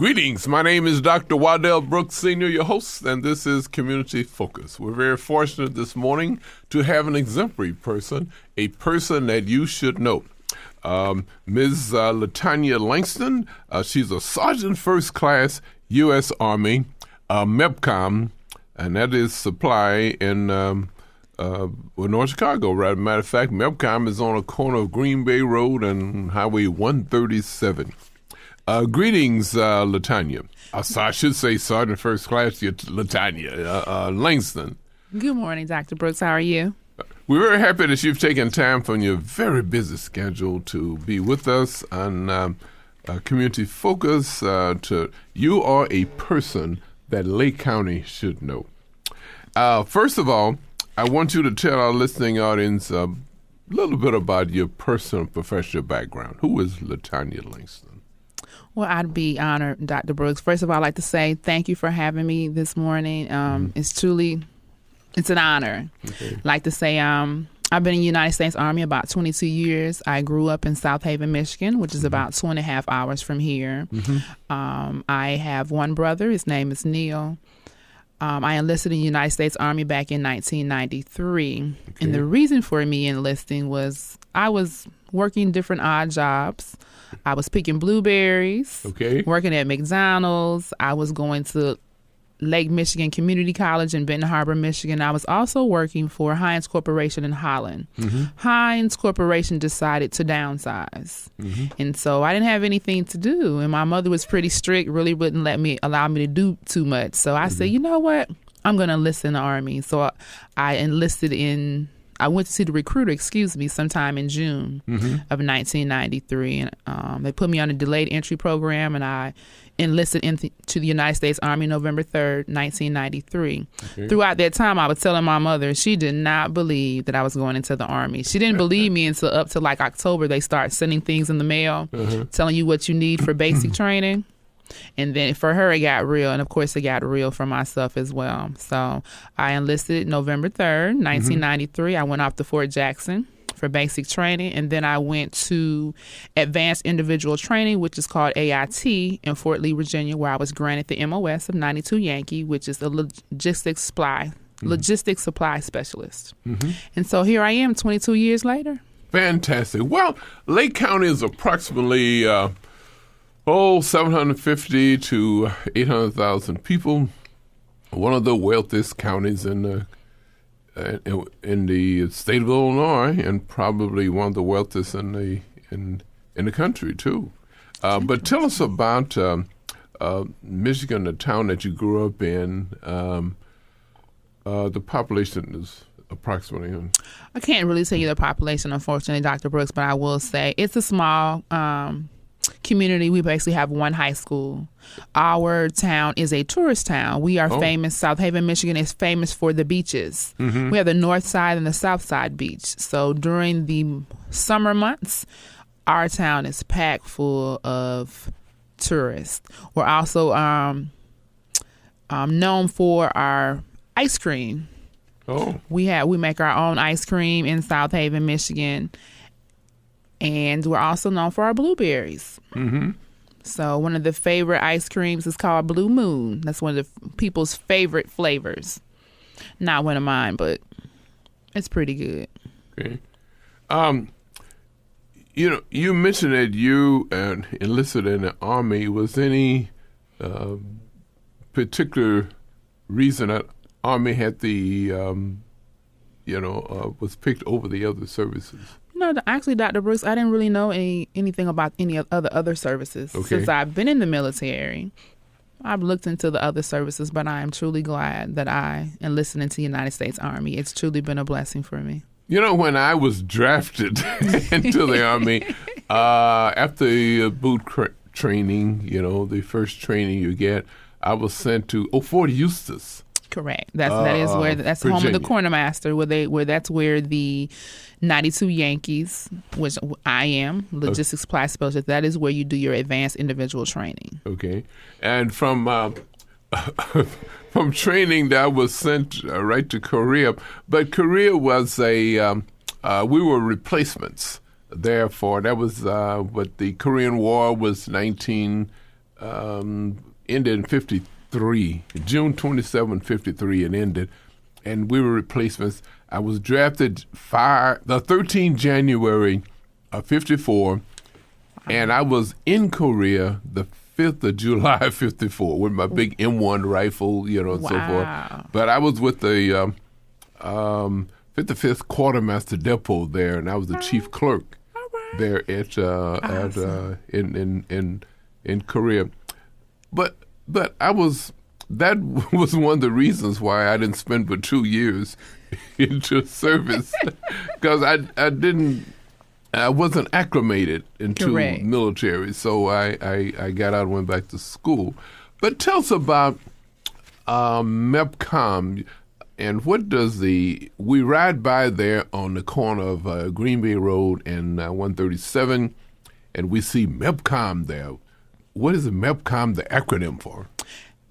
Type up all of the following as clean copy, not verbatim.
Greetings. My name is Dr. Waddell Brooks, Sr., your host, and this is Community Focus. We're very fortunate this morning to have an exemplary person, a person that you should know. Ms. LaTanya Langston, she's a Sergeant First Class, U.S. Army, MEPCOM, and that is supply in North Chicago. Right? Matter of fact, MEPCOM is on a corner of Green Bay Road and Highway 137. Greetings, LaTanya. I should say Sergeant First Class LaTanya Langston. Good morning, Dr. Brooks. How are you? We're very happy that you've taken time from your very busy schedule to be with us on Community Focus. You are a person that Lake County should know. First of all, I want you to tell our listening audience a little bit about your personal professional background. Who is LaTanya Langston? Well, I'd be honored, Dr. Brooks. First of all, I'd like to say thank you for having me this morning. It's an honor. Okay. I'd like to say I've been in the United States Army about 22 years. I grew up in South Haven, Michigan, which is about 2.5 hours from here. I have one brother. His name is Neil. I enlisted in the United States Army back in 1993. Okay. And the reason for me enlisting was I was working different odd jobs. I was picking blueberries, working at McDonald's. I was going to Lake Michigan Community College in Benton Harbor, Michigan. I was also working for Heinz Corporation in Holland. Heinz Corporation decided to downsize. And so I didn't have anything to do. And my mother was pretty strict, really wouldn't allow me to do too much. So I said, you know what? I'm going to enlist in the Army. So I went to see the recruiter, sometime in June of 1993. And they put me on a delayed entry program, and I enlisted into the United States Army November 3rd, 1993. Okay. Throughout that time, I was telling my mother, she did not believe that I was going into the Army. She didn't believe me until up to like October. They start sending things in the mail, telling you what you need for basic training. And then for her, it got real. And, of course, it got real for myself as well. So I enlisted November 3rd, 1993. I went off to Fort Jackson for basic training. And then I went to Advanced Individual Training, which is called AIT, in Fort Lee, Virginia, where I was granted the MOS of 92 Yankee, which is a logistics supply specialist. And so here I am 22 years later. Fantastic. Well, Lake County is approximately 750 to 800,000 people. One of the wealthiest counties in the state of Illinois, and probably one of the wealthiest in the country too. But tell us about Michigan, the town that you grew up in. The population is approximately. I can't really tell you the population, unfortunately, Dr. Brooks, but I will say it's a small community. We basically have one high school. Our town is a tourist town. We are famous. South Haven, Michigan is famous for the beaches. We have the north side and the south side beach. So during the summer months, our town is packed full of tourists. We're also known for our ice cream. We make our own ice cream in South Haven, Michigan. And we're also known for our blueberries. So one of the favorite ice creams is called Blue Moon. That's one of the people's favorite flavors. Not one of mine, but it's pretty good. Okay. You mentioned that you enlisted in the Army. Was any particular reason that Army had was picked over the other services? No, actually, Dr. Brooks, I didn't really know anything about any other services. Since I've been in the military. I've looked into the other services, but I am truly glad that I enlisted into the United States Army. It's truly been a blessing for me. You know, when I was drafted into the Army, after boot training, the first training you get, I was sent to Fort Eustis. Correct. That's home of the quartermaster, that's where the 92 Yankees, which I am, logistics supply specialist. That is where you do your advanced individual training. Okay, and from training, that was sent right to Korea. But Korea was we were replacements. Therefore, that was what the Korean War was 19 ended in 53, June 27, 53, and ended. And we were replacements. I was drafted the 13th January of 54, and I was in Korea the 5th of July 54 with my big M1 rifle, and so forth. But I was with the 55th Quartermaster Depot there, and I was the chief clerk there at in Korea. But that was one of the reasons why I didn't spend but 2 years into service, because I wasn't acclimated into military, so I got out and went back to school. But tell us about MEPCOM, and what does we ride by there on the corner of Green Bay Road and 137, and we see MEPCOM there. What is MEPCOM the acronym for?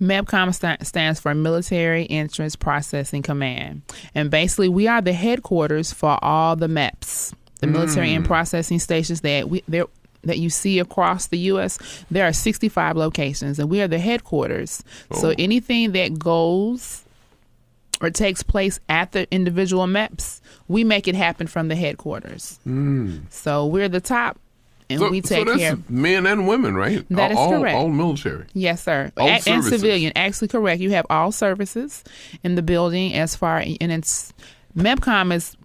MEPCOM stands for Military Entrance Processing Command. And basically, we are the headquarters for all the MEPs, the military and processing stations that you see across the U.S. There are 65 locations, and we are the headquarters. Oh. So anything that goes or takes place at the individual MEPs, we make it happen from the headquarters. So we're the top. And we take care of men and women, right? That is correct. All military. Yes, sir. And civilian. Actually, correct. You have all services in the building and it's MEPCOM is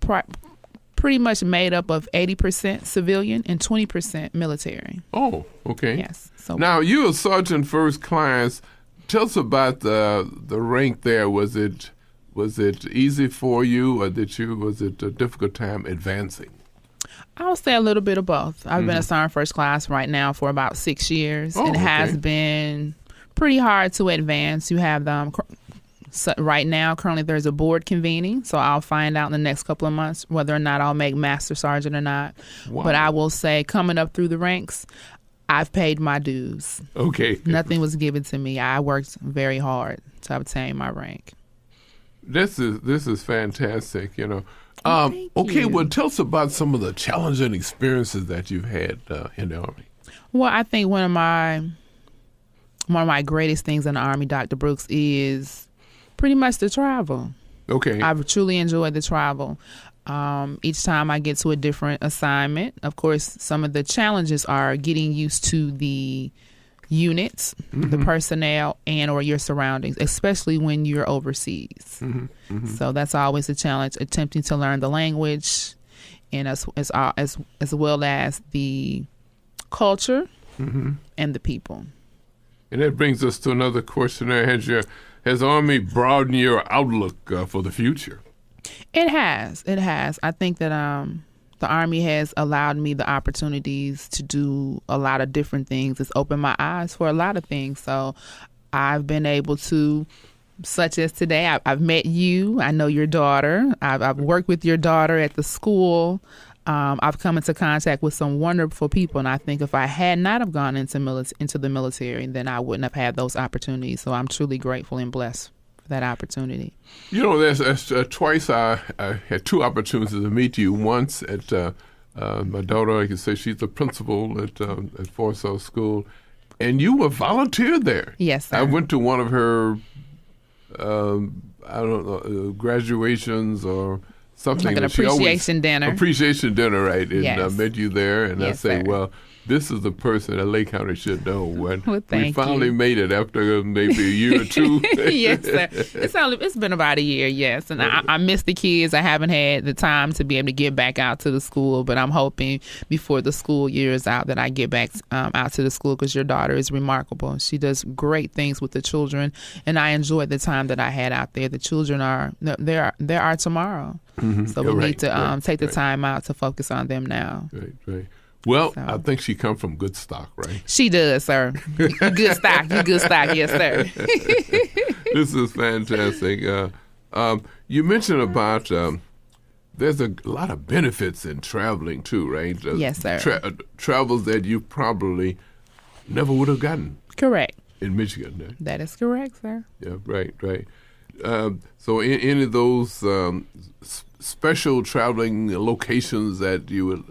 pretty much made up of 80% civilian and 20% military. Oh, okay. Yes. So now you're a sergeant first class. Tell us about the rank there. Was it easy for you, or was it a difficult time advancing? I'll say a little bit of both. I've been a sergeant first class right now for about 6 years. It has been pretty hard to advance. You have right now, currently there's a board convening, so I'll find out in the next couple of months whether or not I'll make master sergeant or not. Wow. But I will say, coming up through the ranks, I've paid my dues. Okay. Nothing was given to me. I worked very hard to obtain my rank. This is fantastic, Thank you. Well, tell us about some of the challenging experiences that you've had in the Army. Well, I think one of my greatest things in the Army, Dr. Brooks, is pretty much the travel. Okay. I've truly enjoyed the travel. Each time I get to a different assignment, of course, some of the challenges are getting used to the units, the personnel, and or your surroundings, especially when you're overseas. So that's always a challenge, attempting to learn the language and as well as the culture and the people. And that brings us to another question there. Has Army broadened your outlook for the future? It has. I think that the Army has allowed me the opportunities to do a lot of different things. It's opened my eyes for a lot of things. So I've been able to, such as today, I've met you. I know your daughter. I've worked with your daughter at the school. I've come into contact with some wonderful people. And I think if I had not have gone into the military, then I wouldn't have had those opportunities. So I'm truly grateful and blessed for that opportunity. There's twice I had two opportunities to meet you. Once at my daughter, I can say she's the principal at Forsyth School, and you were volunteer there. Yes, sir. I went to one of her, graduations or something. Like an appreciation dinner. Appreciation dinner, right? And yes. I met you there, and yes, I say, sir. well, this is the person that Lake County should know. When well, we finally made it after maybe a year or two. Yes, sir. It's been about a year, yes. And I miss the kids. I haven't had the time to be able to get back out to the school, but I'm hoping before the school year is out that I get back out to the school, because your daughter is remarkable. She does great things with the children, and I enjoyed the time that I had out there. The children are tomorrow. So we need to take the time out to focus on them now. Right. Well, so. I think she come from good stock, right? She does, sir. You good stock. Yes, sir. This is fantastic. You mentioned about there's a lot of benefits in traveling too, right? Yes, sir. Travels that you probably never would have gotten. Correct. In Michigan. Right? That is correct, sir. Yeah, right. So in any of those special traveling locations that you would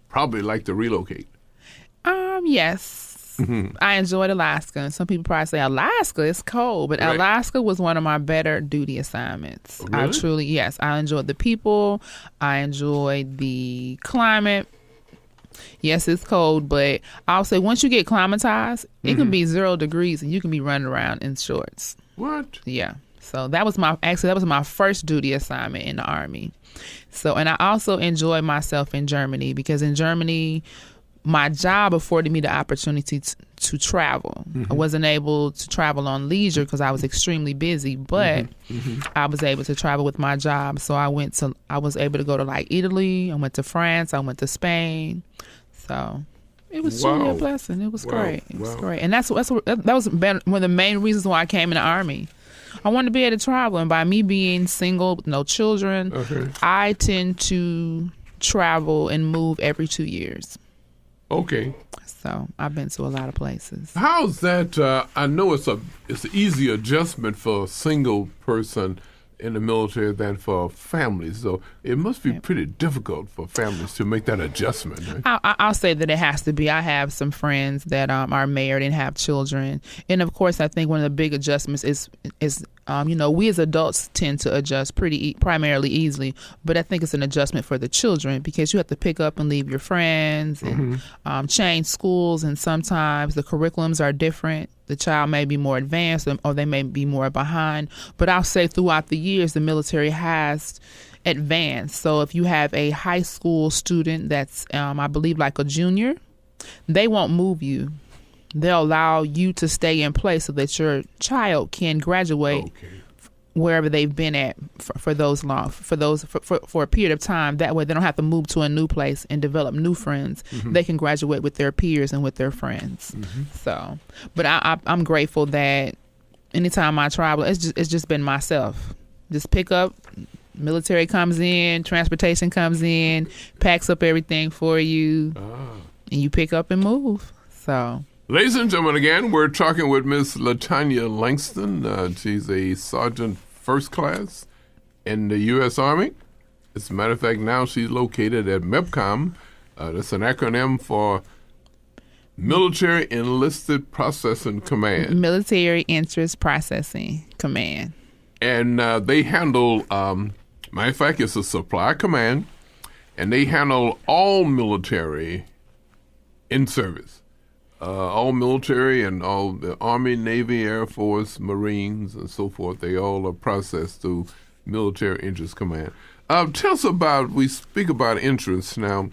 probably like to relocate? Yes. I enjoyed Alaska. Some people probably say Alaska is cold, but Alaska was one of my better duty assignments. Really? I enjoyed the people. I enjoyed the climate. Yes, it's cold, but I'll say once you get climatized, it can be 0 degrees and you can be running around in shorts. What? Yeah. So that was my first duty assignment in the Army. So, and I also enjoyed myself in Germany because in Germany, my job afforded me the opportunity to travel. I wasn't able to travel on leisure because I was extremely busy, but I was able to travel with my job. So I was able to go to like Italy. I went to France. I went to Spain. So it was truly a blessing. It was great. It was great. And that was one of the main reasons why I came in the Army. I wanted to be able to travel. And by me being single, with no children, I tend to travel and move every 2 years. Okay. So I've been to a lot of places. How's that? I know it's an easy adjustment for a single person in the military than for families. So it must be pretty difficult for families to make that adjustment. Right? I'll say that it has to be. I have some friends that are married and have children. And, of course, I think one of the big adjustments is we as adults tend to adjust primarily easily. But I think it's an adjustment for the children because you have to pick up and leave your friends and change schools. And sometimes the curriculums are different. The child may be more advanced or they may be more behind. But I'll say throughout the years, the military has advanced. So if you have a high school student that's, I believe, like a junior, they won't move you. They'll allow you to stay in place so that your child can graduate wherever they've been at for a period of time. That way they don't have to move to a new place and develop new friends. They can graduate with their peers and with their friends. So, but I'm grateful that anytime I travel, it's just been myself. Just pick up, military comes in, transportation comes in, packs up everything for you, and you pick up and move. So. Ladies and gentlemen, again, we're talking with Miss LaTanya Langston. She's a sergeant first class in the U.S. Army. As a matter of fact, now she's located at MEPCOM. That's an acronym for Military Enlisted Processing Command. Military Interest Processing Command. And they handle, matter of fact, it's a supply command, and they handle all military in service. All military and all the Army, Navy, Air Force, Marines, and so forth, they all are processed through Military Interest Command. Tell us we speak about interest now.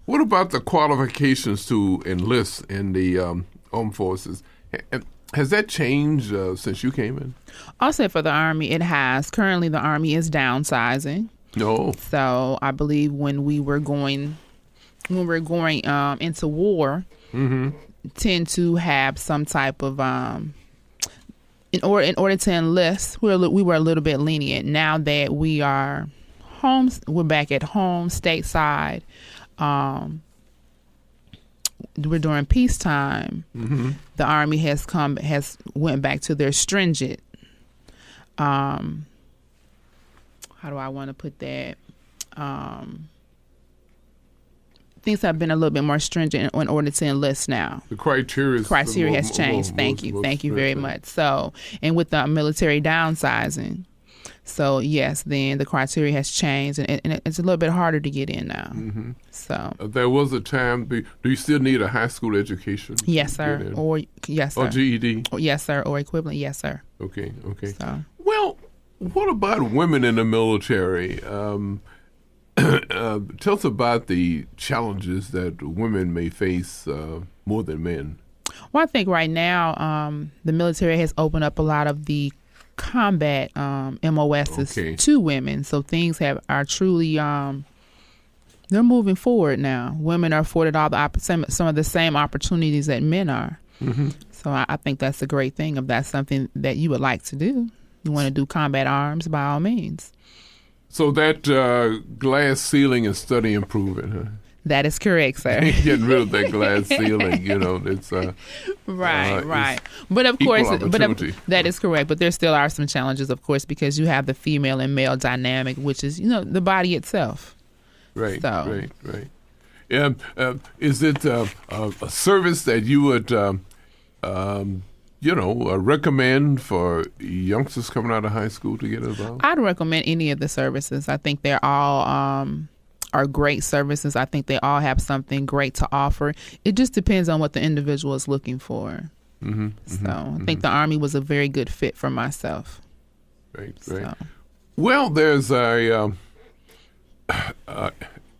What about the qualifications to enlist in the armed forces? Has that changed since you came in? I'll say for the Army, it has. Currently, the Army is downsizing. No. So I believe when we're going into war, tend to have some type of in order to enlist, we were a little bit lenient. Now that we are home, we're back at home stateside. We're during peacetime. The Army has went back to their stringent. How do I want to put that? Things have been a little bit more stringent in order to enlist now. The criteria has changed. Thank you very much. So, and with the military downsizing, so yes, then the criteria has changed, and it's a little bit harder to get in now. So there was a time. Do you still need a high school education? Yes, sir. Or GED. Yes, sir. Or equivalent. Yes, sir. Okay. So. Well, what about women in the military? Tell us about the challenges that women may face more than men. Well, I think right now the military has opened up a lot of the combat MOSs to women. So things are truly, they're moving forward now. Women are afforded some of the same opportunities that men are. So I think that's a great thing. If that's something that you would like to do, you want to do combat arms, by all means. So that glass ceiling is steady improving, huh? That is correct, sir. Getting rid of that glass ceiling, it's right. But of course, that is correct. But there still are some challenges, of course, because you have the female and male dynamic, which is the body itself. Right. Is it a service that you would, recommend for youngsters coming out of high school to get involved? I'd recommend any of the services. I think they're all are great services. I think they all have something great to offer. It just depends on what the individual is looking for. I think the Army was a very good fit for myself. Great. So. Well, there's a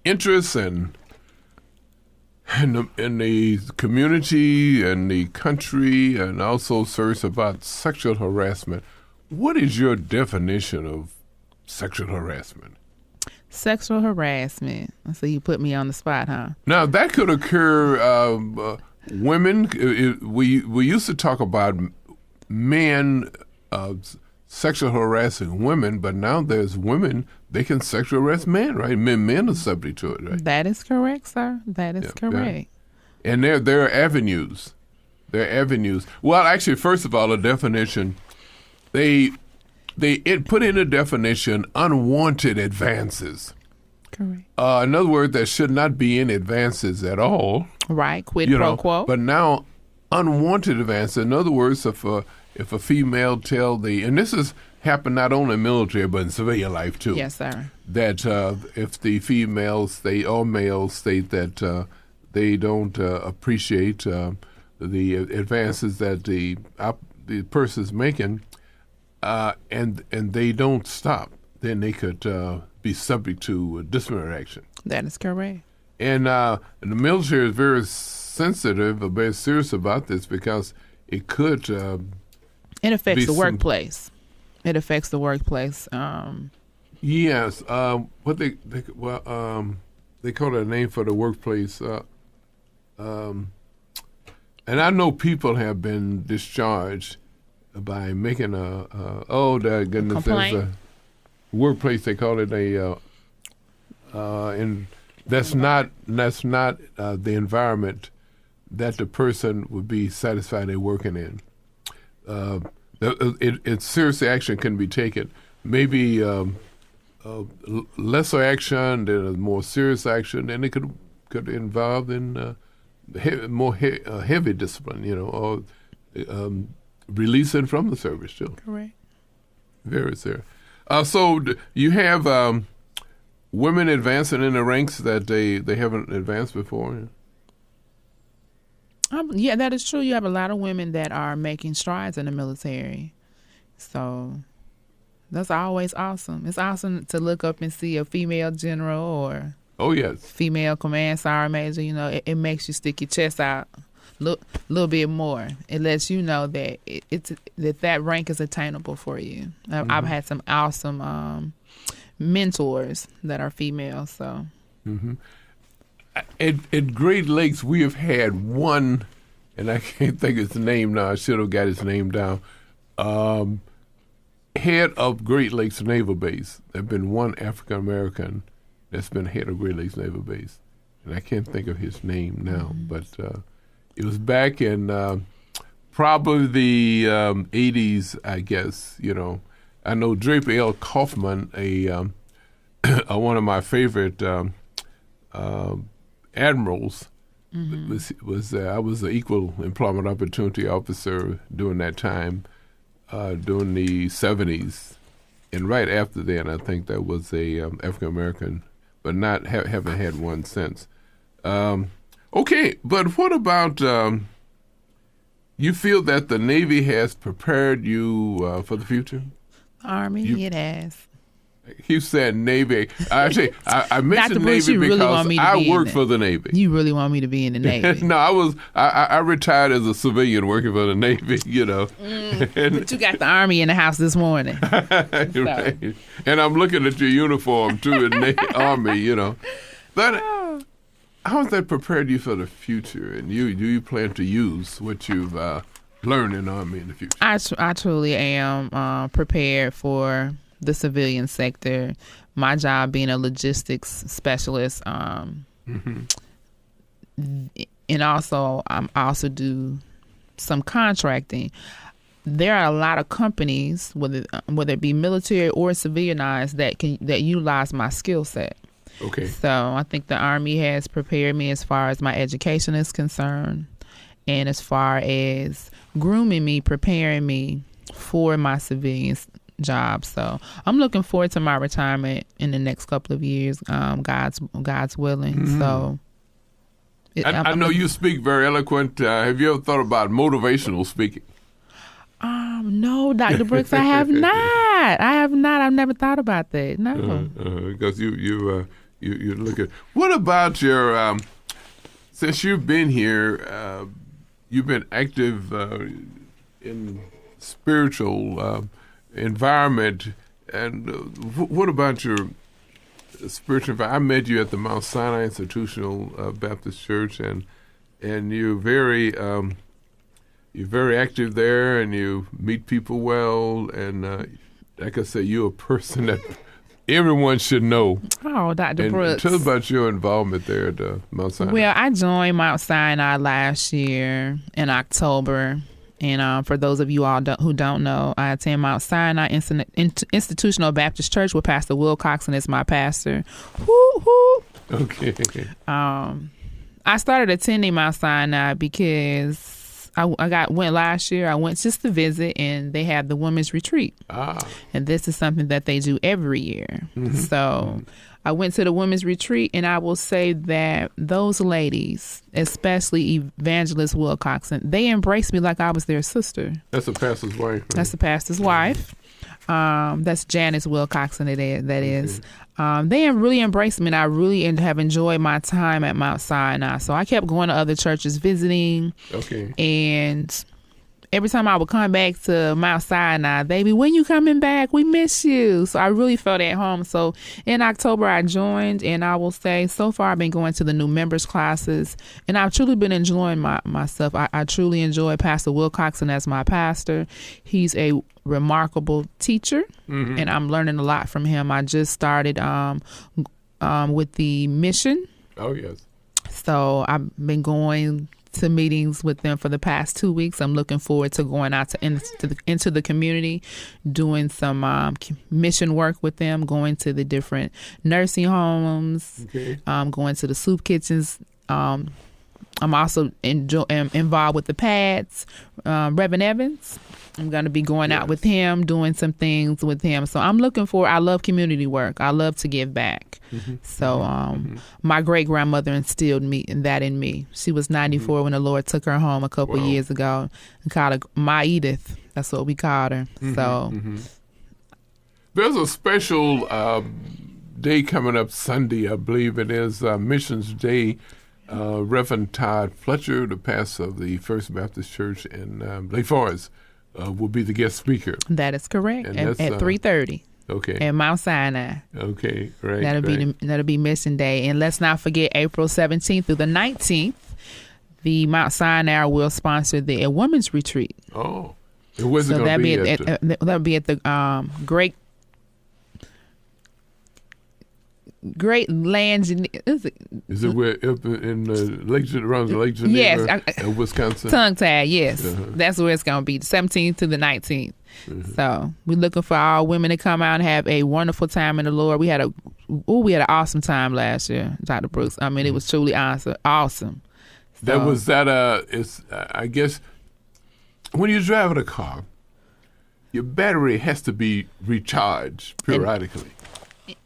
interest in the community and the country, and also service about sexual harassment. What is your definition of sexual harassment? Sexual harassment. So you put me on the spot, huh? Now, that could occur, women, we used to talk about men sexual harassing women, but now there's women, they can sexual harass men, right? Men are subject to it, right? That is correct, sir. That is correct. Yeah. And there are avenues. Well, actually, first of all, a definition, they put in a definition, unwanted advances. Correct. In other words, there should not be any advances at all. Right, quid pro quo. But now, unwanted advances. In other words, if a female and this has happened not only in military but in civilian life too. Yes, sir. That if the females or males state that they don't appreciate the advances that the person's making, and they don't stop, then they could be subject to disciplinary action. That is correct. And the military is very sensitive, very serious about this, because it could. It affects the workplace. It affects the workplace. Yes. What they call it a name for the workplace. And I know people have been discharged by making goodness, there's a workplace, they call it and that's not the environment that the person would be satisfied in working in. Serious action can be taken. Maybe lesser action, then a more serious action, and it could involve in heavy discipline, or releasing from the service too. Correct. Very serious. So you have women advancing in the ranks that they haven't advanced before. Yeah, that is true. You have a lot of women that are making strides in the military. So that's always awesome. It's awesome to look up and see a female general or female command sergeant major. It makes you stick your chest out a little bit more. It lets you know that that rank is attainable for you. I've had some awesome mentors that are female. So. Mm-hmm. At Great Lakes, we have had one, and I can't think of his name now. I should have got his name down. Head of Great Lakes Naval Base. There's been one African American that's been head of Great Lakes Naval Base, and I can't think of his name now. But it was back in probably the 80s, I guess. I know Draper L. Kaufman, one of my favorite. Admirals was I was an equal employment opportunity officer during that time, during the 70s, and right after that, I think that was a African American, but not haven't had one since. Okay, but what about you feel that the Navy has prepared you for the future? Army, it has. He said Navy. Actually, I mentioned Bruce, Navy because really I worked for the Navy. You really want me to be in the Navy? No, I retired as a civilian working for the Navy, But you got the Army in the house this morning. Right. And I'm looking at your uniform, too, in the Army, But how has that prepared you for the future? And do you plan to use what you've learned in the Army in the future? I truly am prepared for the civilian sector. My job being a logistics specialist, and also I also do some contracting. There are a lot of companies, whether it be military or civilianized, that utilize my skill set. Okay. So I think the Army has prepared me as far as my education is concerned, and as far as grooming me, preparing me for my civilian job. So I'm looking forward to my retirement in the next couple of years, God's willing. Mm-hmm. So I know you speak very eloquent. Have you ever thought about motivational speaking? No, Dr. Brooks, I have not. I've never thought about that. No. Because you look at. What about your? Since you've been here, you've been active in spiritual environment, and what about your spiritual environment? I met you at the Mount Sinai Institutional Baptist Church, and you're very active there, and you meet people well, and like I said, you're a person that everyone should know. Oh, Dr. Brooks. Tell us about your involvement there at Mount Sinai. Well, I joined Mount Sinai last year in October. And for those of you all who don't know, I attend Mount Sinai Institutional Baptist Church with Pastor Will Coxon as my pastor. Woo-hoo. Okay. I started attending Mount Sinai because I went last year. I went just to visit, and they have the women's retreat. And this is something that they do every year. Mm-hmm. So I went to the women's retreat, and I will say that those ladies, especially Evangelist Wilcoxon, they embraced me like I was their sister. That's the pastor's wife. Right? That's the pastor's wife. That's Janice Wilcoxon. That is. They really embraced me, and I really have enjoyed my time at Mount Sinai. So I kept going to other churches, visiting. Okay. And every time I would come back to Mount Sinai, baby, when you coming back? We miss you. So I really felt at home. So in October, I joined, and I will say so far I've been going to the new members classes, and I've truly been enjoying myself. I truly enjoy Pastor Wilcoxon as my pastor. He's a remarkable teacher, mm-hmm. and I'm learning a lot from him. I just started with the mission. Oh, yes. So I've been going to meetings with them for the past 2 weeks. I'm looking forward to going out into the community, doing some mission work with them, going to the different nursing homes, okay. Going to the soup kitchens. I'm also involved with the PADS, Reverend Evans. I'm going to be going out with him, doing some things with him. So I'm looking for, I love community work. I love to give back. Mm-hmm. So my great-grandmother instilled that in me. She was 94 mm-hmm. when the Lord took her home a couple years ago and called her Ma Edith. That's what we called her. Mm-hmm. So there's a special day coming up Sunday, I believe it is, Missions Day. Reverend Todd Fletcher, the pastor of the First Baptist Church in Lake Forest, will be the guest speaker. That is correct. At 3:30. Okay. At Mount Sinai. Okay, right. That'll be Mission Day. And let's not forget April 17th through the 19th, the Mount Sinai will sponsor the women's retreat. Oh. And where's it going to be at? That'll be at the Great Land. Is it where up in around the Lake Geneva? Yes, Wisconsin. Tongue tied. Yes, that's where it's going to be, the 17th to the 19th. Mm-hmm. So we're looking for all women to come out and have a wonderful time in the Lord. We had an awesome time last year, Dr. Brooks. I mean, it was truly awesome. So, I guess when you're driving a car, your battery has to be recharged periodically.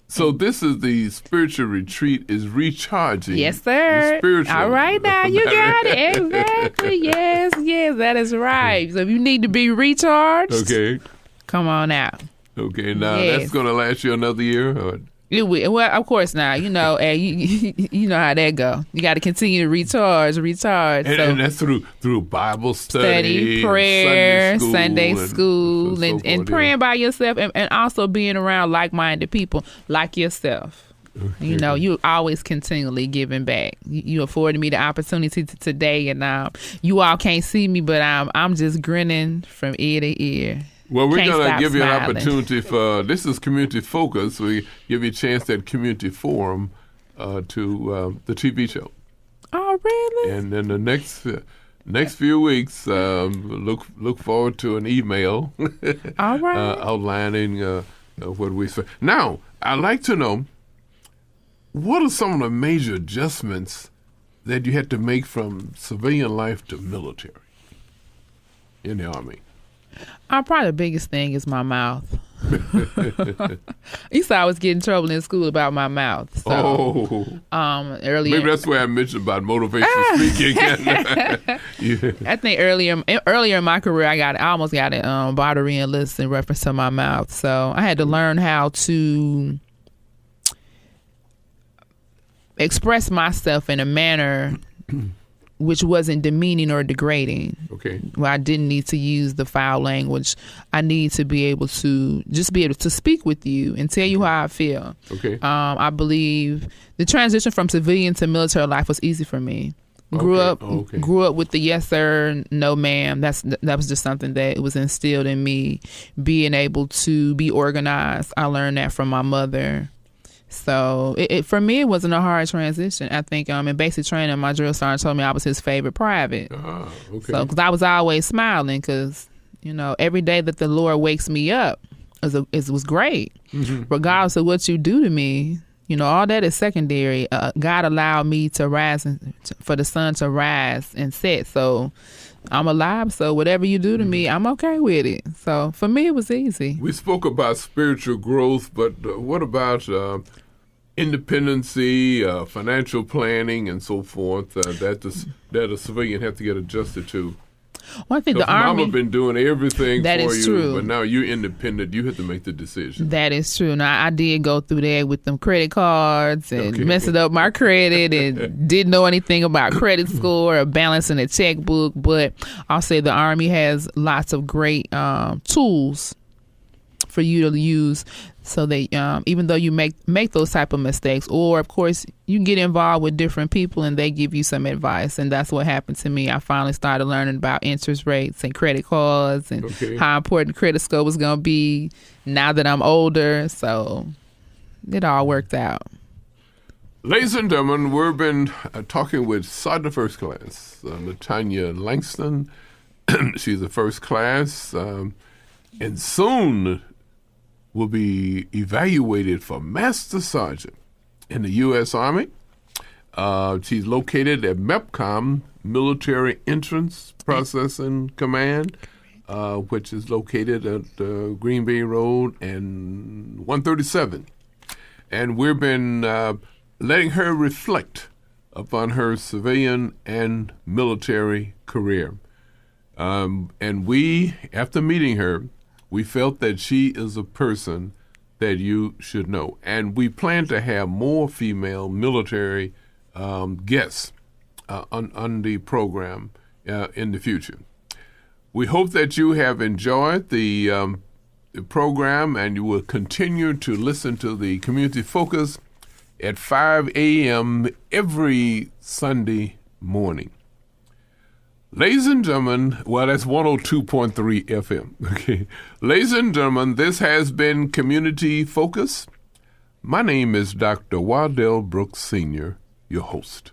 So this is the spiritual retreat is recharging. Yes, sir. All right, now you got it. Exactly. Yes, that is right. So if you need to be recharged, okay, come on out. Okay, now that's going to last you another year? Or? It will. Well, of course not. You know, you know how that go. You got to continue to recharge. And that's through Bible study, prayer, Sunday school, and praying by yourself, and also being around like-minded people like yourself. Okay. You know, you always continually giving back. You afforded me the opportunity today, and you all can't see me, but I'm just grinning from ear to ear. Well, we're going to give you an opportunity for, this is Community Focus. We give you a chance at Community Forum to the TV show. Oh, really? And in the next few weeks, look forward to an email all right. outlining what we say. Now, I'd like to know, what are some of the major adjustments that you had to make from civilian life to military in the Army? Probably the biggest thing is my mouth. I used to always get in trouble in school about my mouth. So, earlier, maybe that's why I mentioned about motivational speaking. Yeah. I think earlier in my career, I almost got a Bartering enlist in reference to my mouth. So I had to learn how to express myself in a manner which wasn't demeaning or degrading. Okay. Where I didn't need to use the foul language. I need to be able to just be able to speak with you and tell you how I feel. Okay. I believe the transition from civilian to military life was easy for me. Grew up with the yes sir, no ma'am. That was just something that was instilled in me. Being able to be organized, I learned that from my mother. So for me, it wasn't a hard transition. I think in basic training, my drill sergeant told me I was his favorite private. Okay. So because I was always smiling, because every day that the Lord wakes me up was great. Mm-hmm. Regardless of what you do to me, all that is secondary. God allowed me to rise for the sun to rise and set. So I'm alive. So whatever you do to me, I'm okay with it. So for me, it was easy. We spoke about spiritual growth, but what about independency, financial planning, and so forth that a civilian has to get adjusted to? Well, I think the Army... Mama been doing everything that for is you, true. But now you're independent. You have to make the decision. That is true. Now, I did go through that with them credit cards and messing up my credit and didn't know anything about credit score or balancing a checkbook. But I'll say the Army has lots of great tools for you to use, so that even though you make those type of mistakes, or of course you get involved with different people and they give you some advice, and that's what happened to me. I finally started learning about interest rates and credit cards and how important credit score was going to be now that I'm older. So it all worked out. Ladies and gentlemen, we've been talking with Sergeant First Class LaTanya Langston. She's a first class, and soon will be evaluated for Master Sergeant in the U.S. Army. She's located at MEPCOM, Military Entrance Processing Command, which is located at Green Bay Road and 137. And we've been letting her reflect upon her civilian and military career. And we, after meeting her, we felt that she is a person that you should know. And we plan to have more female military guests on the program in the future. We hope that you have enjoyed the program, and you will continue to listen to the Community Focus at 5 a.m. every Sunday morning. Ladies and gentlemen, well, that's 102.3 FM. Okay. Ladies and gentlemen, this has been Community Focus. My name is Dr. Waddell Brooks Sr., your host.